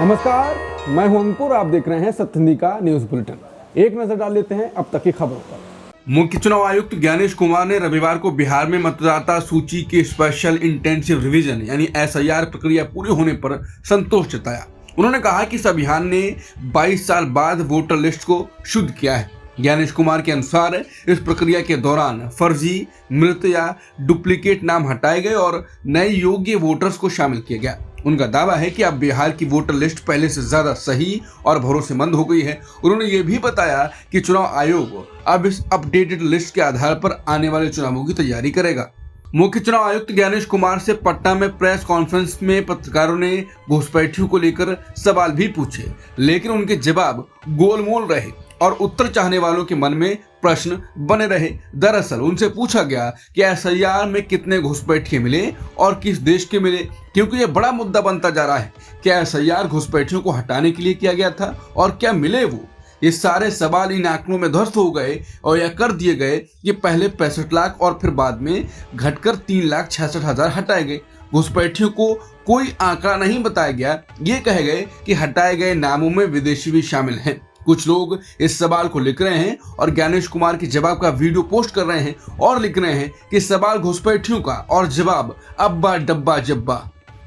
नमस्कार, मैं हूं अंकुर। आप देख रहे हैं सत्यनिधि का न्यूज बुलेटिन। एक नजर डाल लेते हैं अब तक की खबरों पर। मुख्य चुनाव आयुक्त ज्ञानेश कुमार ने रविवार को बिहार में मतदाता सूची के स्पेशल इंटेंसिव रिवीजन यानी एसआईआर प्रक्रिया पूरी होने पर संतोष जताया। उन्होंने कहा कि इस अभियान ने 22 साल बाद वोटर लिस्ट को शुद्ध किया है। ज्ञानेश कुमार के अनुसार इस प्रक्रिया के दौरान फर्जी, मृत या डुप्लीकेट नाम हटाए गए और नए योग्य वोटर्स को शामिल किया गया। उनका दावा है कि अब बिहार की वोटर लिस्ट पहले से ज्यादा सही और भरोसेमंद हो गई है। उन्होंने ये भी बताया कि चुनाव आयोग अब इस अपडेटेड लिस्ट के आधार पर आने वाले चुनावों की तैयारी करेगा। मुख्य चुनाव आयुक्त ज्ञानेश कुमार से पटना में प्रेस कॉन्फ्रेंस में पत्रकारों ने घुसपैठियों को लेकर सवाल भी पूछे, लेकिन उनके जवाब गोलमोल रहे और उत्तर चाहने वालों के मन में प्रश्न बने रहे। दरअसल उनसे पूछा गया कि एसआईआर में कितने घुसपैठिए मिले और किस देश के मिले, क्योंकि यह बड़ा मुद्दा बनता जा रहा है। क्या एसआईआर घुसपैठियों को हटाने के लिए किया गया था और क्या मिले वो? ये सारे सवाल इन आंकड़ों में ध्वस्त हो गए और यह कर दिए गए कि पहले 65 लाख और फिर बाद में घटकर 3,66,000 हटाए गए। घुसपैठियों को कोई आंकड़ा नहीं बताया गया। ये कहे गए कि हटाए गए नामों में विदेशी भी शामिल हैं। कुछ लोग इस सवाल को लिख रहे हैं और ज्ञानेश कुमार के जवाब का वीडियो पोस्ट कर रहे हैं और लिख रहे हैं कि सवाल घुसपैठियों का और जवाब अब्बा डब्बा जब्बा।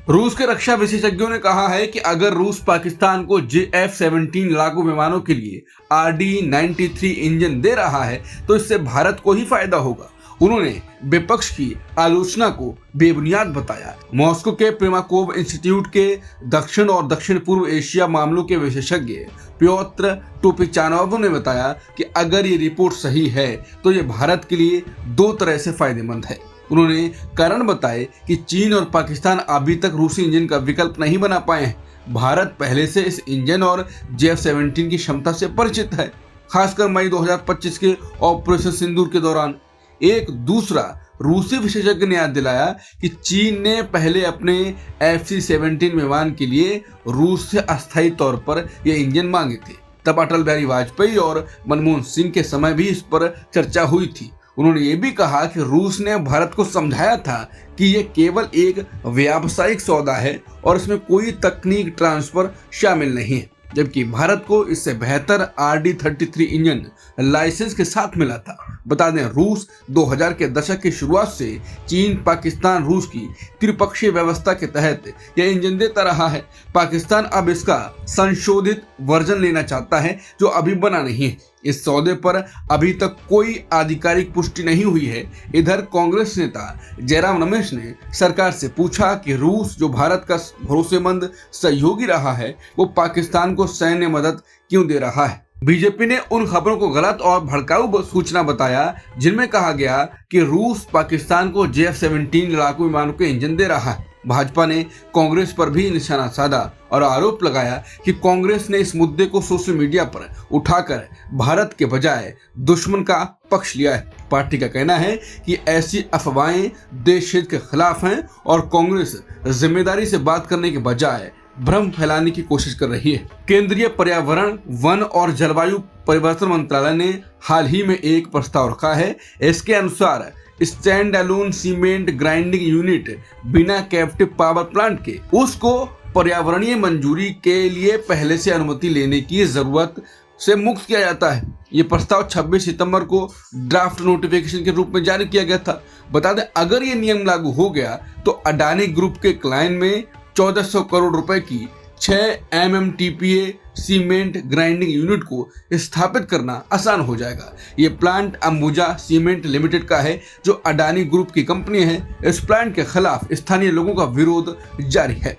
रूस के रक्षा विशेषज्ञों ने कहा है कि अगर रूस पाकिस्तान को JF-17 लड़ाकू विमानों के लिए RD-93 इंजन दे रहा है तो इससे भारत को ही फायदा होगा। उन्होंने विपक्ष की आलोचना को बेबुनियाद बताया। मॉस्को के प्रिमाकोव इंस्टीट्यूट के दक्षिण और दक्षिण पूर्व एशिया मामलों के विशेषज्ञ प्योत्र टोपिचानोव ने बताया कि अगर ये रिपोर्ट सही है तो ये भारत के लिए दो तरह से फायदेमंद है। उन्होंने कारण बताए कि चीन और पाकिस्तान अभी तक रूसी इंजन का विकल्प नहीं बना पाए हैं। भारत पहले से इस इंजन और JF-17 की क्षमता से परिचित है। खासकर मई 2025 के ऑपरेशन सिंदूर के दौरान एक दूसरा रूसी विशेषज्ञ ने याद दिलाया कि चीन ने पहले अपने FC-17 विमान के लिए रूस से अस्थायी तौर पर ये इंजन मांगे थे। तब अटल बिहारी वाजपेयी और मनमोहन सिंह के समय भी इस पर चर्चा हुई थी। उन्होंने ये भी कहा कि रूस ने भारत को समझाया था कि ये केवल एक व्यावसायिक सौदा है और इसमें कोई तकनीक ट्रांसफर शामिल नहीं है, जबकि भारत को इससे बेहतर RD-33 इंजन लाइसेंस के साथ मिला था। बता दें, रूस 2000 के दशक की शुरुआत से चीन, पाकिस्तान, रूस की त्रिपक्षीय व्यवस्था के तहत यह इंजन देता रहा है। पाकिस्तान अब इसका संशोधित वर्जन लेना चाहता है जो अभी बना नहीं है। इस सौदे पर अभी तक कोई आधिकारिक पुष्टि नहीं हुई है। इधर कांग्रेस नेता जयराम रमेश ने सरकार से पूछा कि रूस जो भारत का भरोसेमंद सहयोगी रहा है वो पाकिस्तान को सैन्य मदद क्यों दे रहा है। बीजेपी ने उन खबरों को गलत और भड़काऊ सूचना बताया जिनमें कहा गया कि रूस पाकिस्तान को JF-17 लड़ाकू विमानों के इंजन दे रहा है। भाजपा ने कांग्रेस पर भी निशाना साधा और आरोप लगाया कि कांग्रेस ने इस मुद्दे को सोशल मीडिया पर उठाकर भारत के बजाय दुश्मन का पक्ष लिया है। पार्टी का कहना है कि ऐसी अफवाहें देश हित के खिलाफ हैं और कांग्रेस जिम्मेदारी से बात करने के बजाय भ्रम फैलाने की कोशिश कर रही है। केंद्रीय पर्यावरण, वन और जलवायु परिवर्तन मंत्रालय ने हाल ही में एक प्रस्ताव रखा है। इसके अनुसार stand alone cement grinding unit बिना कैप्टिव पावर प्लांट के उसको पर्यावरणीय मंजूरी के लिए पहले से अनुमति लेने की जरूरत से मुक्त किया जाता है। ये प्रस्ताव 26 सितंबर को ड्राफ्ट नोटिफिकेशन के रूप में जारी किया गया था। बता दें, अगर ये नियम लागू हो गया तो अडानी ग्रुप के क्लाइंट में 1400 करोड़ रुपए की 6 MMTPA सीमेंट ग्राइंडिंग यूनिट को स्थापित करना आसान हो जाएगा। ये प्लांट अंबुजा सीमेंट लिमिटेड का है जो अडानी ग्रुप की कंपनी है। इस प्लांट के खिलाफ स्थानीय लोगों का विरोध जारी है।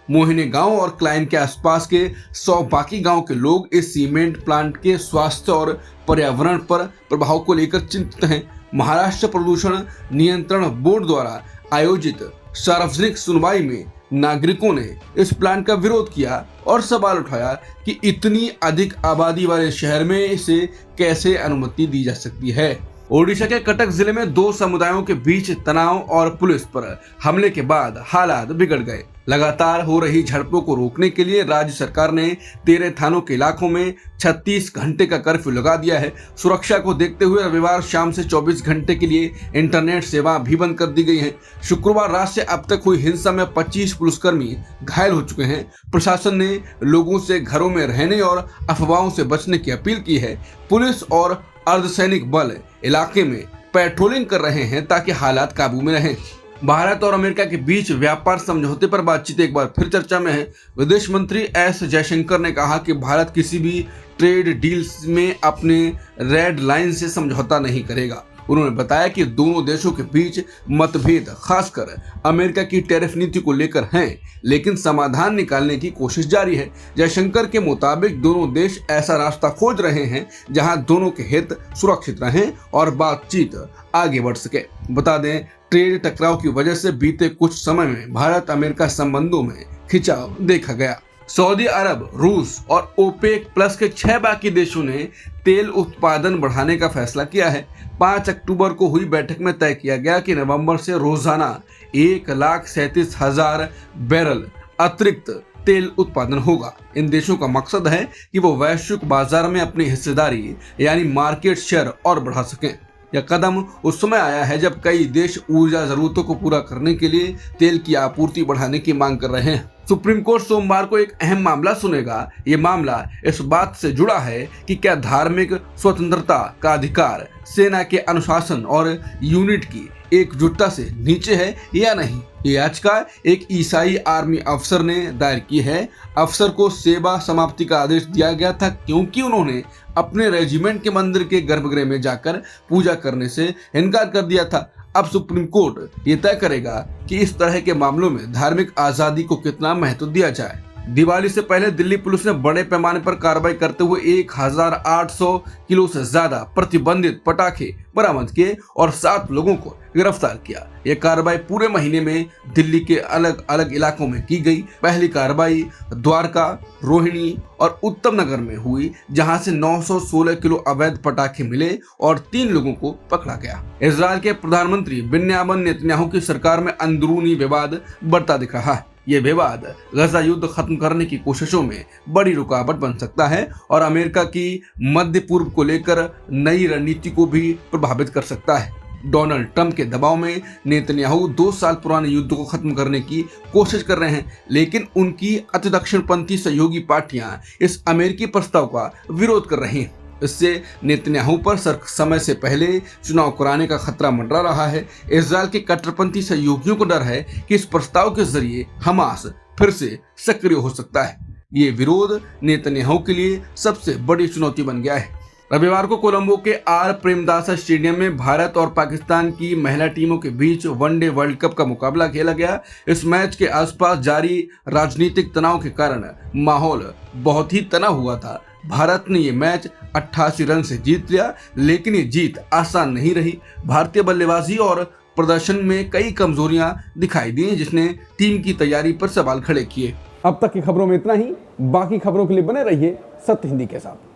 मोहिनी गांव और क्लाइंट के आसपास के 100 बाकी गांव के लोग इस सीमेंट प्लांट के स्वास्थ्य और पर्यावरण पर प्रभाव को लेकर चिंतित हैं। महाराष्ट्र प्रदूषण नियंत्रण बोर्ड द्वारा आयोजित सार्वजनिक सुनवाई में नागरिकों ने इस प्लांट का विरोध किया और सवाल उठाया कि इतनी अधिक आबादी वाले शहर में इसे कैसे अनुमति दी जा सकती है। ओडिशा के कटक जिले में दो समुदायों के बीच तनाव और पुलिस पर हमले के बाद हालात बिगड़ गए। लगातार हो रही झड़पों को रोकने के लिए राज्य सरकार ने 13 थानों के इलाकों में 36 घंटे का कर्फ्यू लगा दिया है। सुरक्षा को देखते हुए रविवार शाम से 24 घंटे के लिए इंटरनेट सेवा भी बंद कर दी गई है। शुक्रवार रात से अब तक हुई हिंसा में 25 पुलिसकर्मी घायल हो चुके हैं। प्रशासन ने लोगों से घरों में रहने और अफवाहों से बचने की अपील की है। पुलिस और अर्धसैनिक बल इलाके में पेट्रोलिंग कर रहे हैं ताकि हालात काबू में रहें। भारत और अमेरिका के बीच व्यापार समझौते पर बातचीत एक बार फिर चर्चा में है। विदेश मंत्री एस जयशंकर ने कहा कि भारत किसी भी ट्रेड डील्स में अपने रेड लाइन से समझौता नहीं करेगा। उन्होंने बताया कि दोनों देशों के बीच मतभेद खासकर अमेरिका की टैरिफ नीति को लेकर हैं, लेकिन समाधान निकालने की कोशिश जारी है। जयशंकर के मुताबिक दोनों देश ऐसा रास्ता खोज रहे हैं जहां दोनों के हित सुरक्षित रहें और बातचीत आगे बढ़ सके। बता दें, ट्रेड टकराव की वजह से बीते कुछ समय में भारत अमेरिका संबंधों में खिंचाव देखा गया। सऊदी अरब, रूस और ओपेक प्लस के 6 बाकी देशों ने तेल उत्पादन बढ़ाने का फैसला किया है। 5 अक्टूबर को हुई बैठक में तय किया गया कि नवंबर से रोजाना 1,37,000 बैरल अतिरिक्त तेल उत्पादन होगा। इन देशों का मकसद है कि वो वैश्विक बाजार में अपनी हिस्सेदारी यानी मार्केट शेयर और बढ़ा सकें। यह कदम उस समय आया है जब कई देश ऊर्जा जरूरतों को पूरा करने के लिए तेल की आपूर्ति बढ़ाने की मांग कर रहे हैं। सुप्रीम कोर्ट सोमवार को एक अहम मामला सुनेगा। ये मामला इस बात से जुड़ा है कि क्या धार्मिक स्वतंत्रता का अधिकार सेना के अनुशासन और यूनिट की एकजुटता से नीचे है या नहीं। ये याचिका एक ईसाई आर्मी अफसर ने दायर की है। अफसर को सेवा समाप्ति का आदेश दिया गया था क्योंकि उन्होंने अपने रेजिमेंट के मंदिर के गर्भगृह में जाकर पूजा करने से इनकार कर दिया था। अब सुप्रीम कोर्ट ये तय करेगा कि इस तरह के मामलों में धार्मिक आजादी को कितना महत्व दिया जाए। दिवाली से पहले दिल्ली पुलिस ने बड़े पैमाने पर कार्रवाई करते हुए 1,800 किलो से ज्यादा प्रतिबंधित पटाखे बरामद किए और 7 लोगों को गिरफ्तार किया। यह कार्रवाई पूरे महीने में दिल्ली के अलग अलग इलाकों में की गई। पहली कार्रवाई द्वारका, रोहिणी और उत्तम नगर में हुई, जहां से 916 किलो अवैध पटाखे मिले और 3 लोगों को पकड़ा गया। इजराइल के प्रधानमंत्री बिन्यामिन नेतन्याहू की सरकार में अंदरूनी विवाद बढ़ता दिख रहा है। ये विवाद गजा युद्ध खत्म करने की कोशिशों में बड़ी रुकावट बन सकता है और अमेरिका की मध्य पूर्व को लेकर नई रणनीति को भी प्रभावित कर सकता है। डोनाल्ड ट्रंप के दबाव में नेतन्याहू 2 साल पुराने युद्ध को खत्म करने की कोशिश कर रहे हैं, लेकिन उनकी अति दक्षिणपंथी सहयोगी पार्टियां इस अमेरिकी प्रस्ताव का विरोध कर रही हैं। इससे नेतन्याहू पर समय से पहले चुनाव कराने का खतरा मंडरा रहा है। इजराइल के कट्टरपंथी सहयोगियों को डर है कि इस प्रस्ताव के जरिए हमास फिर से सक्रिय हो सकता है। ये विरोध नेतन्याहू के लिए सबसे बड़ी चुनौती बन गया है। रविवार को कोलंबो के आर प्रेमदासा स्टेडियम में भारत और पाकिस्तान की महिला टीमों के बीच वनडे वर्ल्ड कप का मुकाबला खेला गया। इस मैच के आसपास जारी राजनीतिक तनाव के कारण माहौल बहुत ही तना हुआ था। भारत ने ये मैच 88 रन से जीत लिया, लेकिन ये जीत आसान नहीं रही। भारतीय बल्लेबाजी और प्रदर्शन में कई कमजोरियां दिखाई दी, जिसने टीम की तैयारी पर सवाल खड़े किए। अब तक की खबरों में इतना ही। बाकी खबरों के लिए बने रहिए सत्य हिंदी के साथ।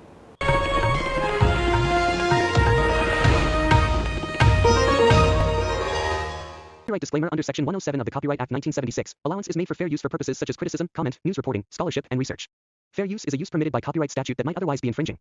Copyright disclaimer under Section 107 of the Copyright Act 1976. Allowance is made for fair use for purposes such as criticism, comment, news reporting, scholarship, and research. Fair use is a use permitted by copyright statute that might otherwise be infringing.